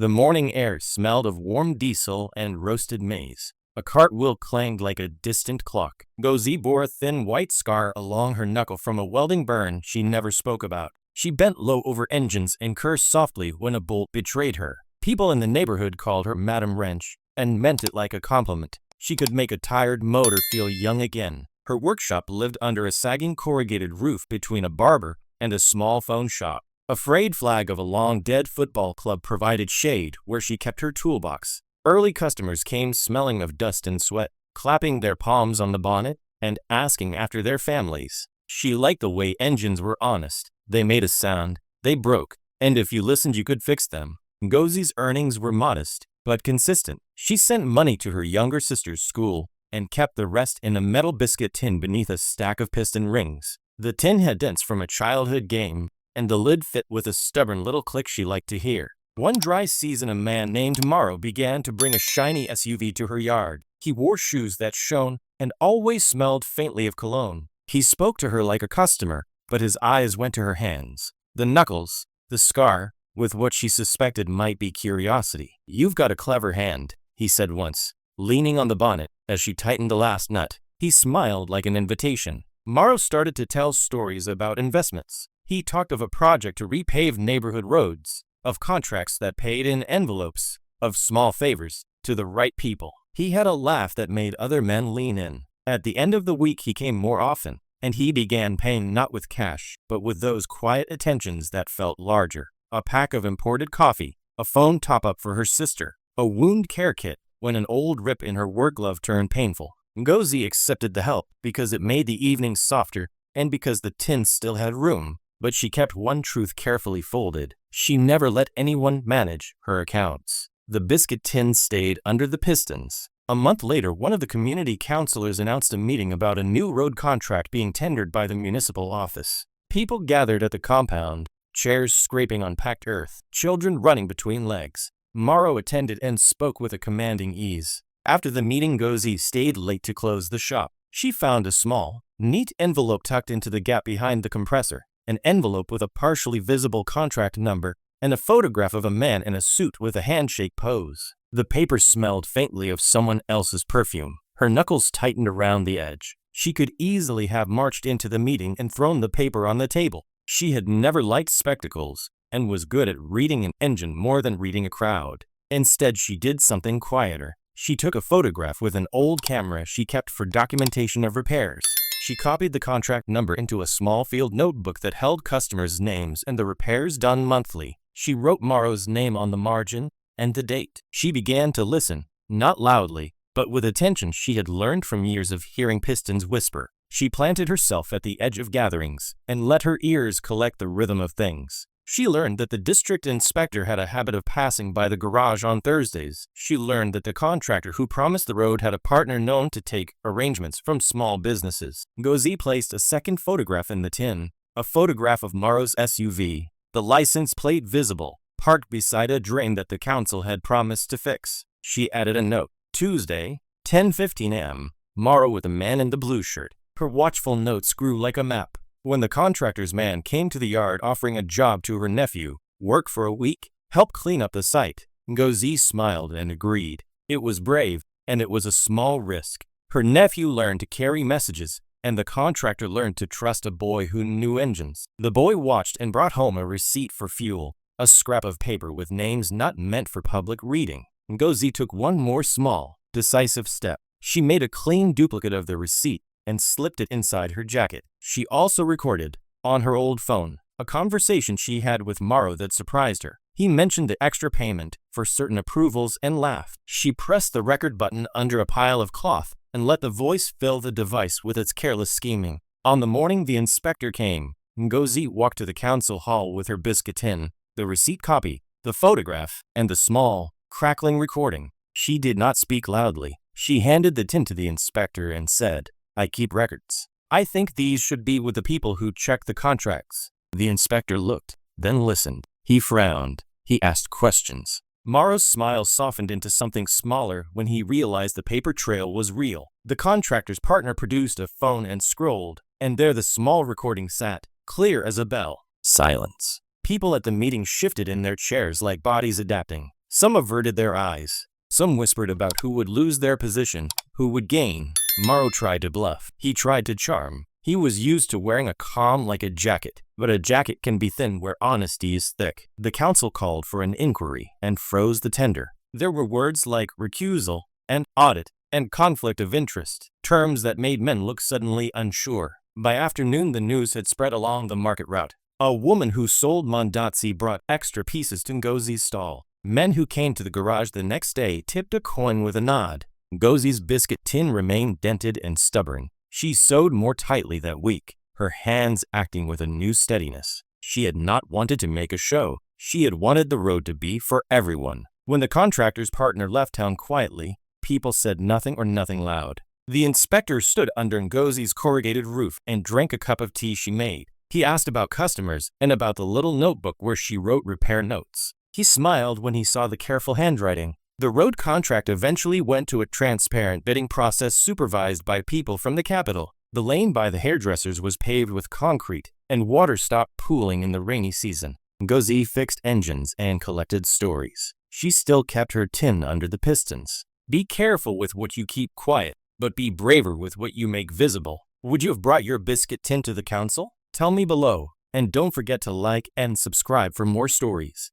The morning air smelled of warm diesel and roasted maize. A cartwheel clanged like a distant clock. Ngozi bore a thin white scar along her knuckle from a welding burn she never spoke about. She bent low over engines and cursed softly when a bolt betrayed her. People in the neighborhood called her Madam Wrench, and meant it like a compliment. She could make a tired motor feel young again. Her workshop lived under a sagging corrugated roof between a barber and a small phone shop. A frayed flag of a long-dead football club provided shade where she kept her toolbox. Early customers came smelling of dust and sweat, clapping their palms on the bonnet and asking after their families. She liked the way engines were honest. They made a sound, they broke, and if you listened you could fix them. Ngozi's earnings were modest, but consistent. She sent money to her younger sister's school and kept the rest in a metal biscuit tin beneath a stack of piston rings. The tin had dents from a childhood game, and the lid fit with a stubborn little click she liked to hear. One dry season a man named Morrow began to bring a shiny SUV to her yard. He wore shoes that shone and always smelled faintly of cologne. He spoke to her like a customer, but his eyes went to her hands. The knuckles, the scar, with what she suspected might be curiosity. "You've got a clever hand," he said once, leaning on the bonnet as she tightened the last nut. He smiled like an invitation. Morrow started to tell stories about investments. He talked of a project to repave neighborhood roads, of contracts that paid in envelopes, of small favors to the right people. He had a laugh that made other men lean in. At the end of the week he came more often, and he began paying not with cash, but with those quiet attentions that felt larger. A pack of imported coffee, a phone top-up for her sister, a wound care kit when an old rip in her work glove turned painful. Ngozi accepted the help because it made the evenings softer and because the tin still had room, but she kept one truth carefully folded. She never let anyone manage her accounts. The biscuit tin stayed under the pistons. A month later, one of the community councilors announced a meeting about a new road contract being tendered by the municipal office. People gathered at the compound, chairs scraping on packed earth, children running between legs. Morrow attended and spoke with a commanding ease. After the meeting, Ngozi stayed late to close the shop. She found a small, neat envelope tucked into the gap behind the compressor, an envelope with a partially visible contract number, and a photograph of a man in a suit with a handshake pose. The paper smelled faintly of someone else's perfume. Her knuckles tightened around the edge. She could easily have marched into the meeting and thrown the paper on the table. She had never liked spectacles and was good at reading an engine more than reading a crowd. Instead, she did something quieter. She took a photograph with an old camera she kept for documentation of repairs. She copied the contract number into a small field notebook that held customers' names and the repairs done monthly. She wrote Morrow's name on the margin and the date. She began to listen, not loudly, but with attention she had learned from years of hearing pistons whisper. She planted herself at the edge of gatherings and let her ears collect the rhythm of things. She learned that the district inspector had a habit of passing by the garage on Thursdays. She learned that the contractor who promised the road had a partner known to take arrangements from small businesses. Ngozi placed a second photograph in the tin, a photograph of Morrow's SUV, the license plate visible, parked beside a drain that the council had promised to fix. She added a note. Tuesday, 10:15 a.m., Morrow with a man in the blue shirt. Her watchful notes grew like a map. When the contractor's man came to the yard offering a job to her nephew, work for a week, help clean up the site, Ngozi smiled and agreed. It was brave, and it was a small risk. Her nephew learned to carry messages, and the contractor learned to trust a boy who knew engines. The boy watched and brought home a receipt for fuel, a scrap of paper with names not meant for public reading. Ngozi took one more small, decisive step. She made a clean duplicate of the receipt and slipped it inside her jacket. She also recorded, on her old phone, a conversation she had with Morrow that surprised her. He mentioned the extra payment for certain approvals and laughed. She pressed the record button under a pile of cloth and let the voice fill the device with its careless scheming. On the morning the inspector came, Ngozi walked to the council hall with her biscuit tin, the receipt copy, the photograph, and the small, crackling recording. She did not speak loudly. She handed the tin to the inspector and said, "I keep records. I think these should be with the people who check the contracts." The inspector looked, then listened. He frowned. He asked questions. Morrow's smile softened into something smaller when he realized the paper trail was real. The contractor's partner produced a phone and scrolled, and there the small recording sat, clear as a bell. Silence. People at the meeting shifted in their chairs like bodies adapting. Some averted their eyes. Some whispered about who would lose their position, who would gain. Morrow tried to bluff. He tried to charm. He was used to wearing a calm like a jacket, but a jacket can be thin where honesty is thick. The council called for an inquiry and froze the tender. There were words like recusal and audit and conflict of interest, terms that made men look suddenly unsure. By afternoon, the news had spread along the market route. A woman who sold mandazzi brought extra pieces to Ngozi's stall. Men who came to the garage the next day tipped a coin with a nod. Ngozi's biscuit tin remained dented and stubborn. She sewed more tightly that week, her hands acting with a new steadiness. She had not wanted to make a show. She had wanted the road to be for everyone. When the contractor's partner left town quietly, people said nothing or nothing loud. The inspector stood under Ngozi's corrugated roof and drank a cup of tea she made. He asked about customers and about the little notebook where she wrote repair notes. He smiled when he saw the careful handwriting. The road contract eventually went to a transparent bidding process supervised by people from the capital. The lane by the hairdressers was paved with concrete, and water stopped pooling in the rainy season. Ngozi fixed engines and collected stories. She still kept her tin under the pistons. Be careful with what you keep quiet, but be braver with what you make visible. Would you have brought your biscuit tin to the council? Tell me below, and don't forget to like and subscribe for more stories.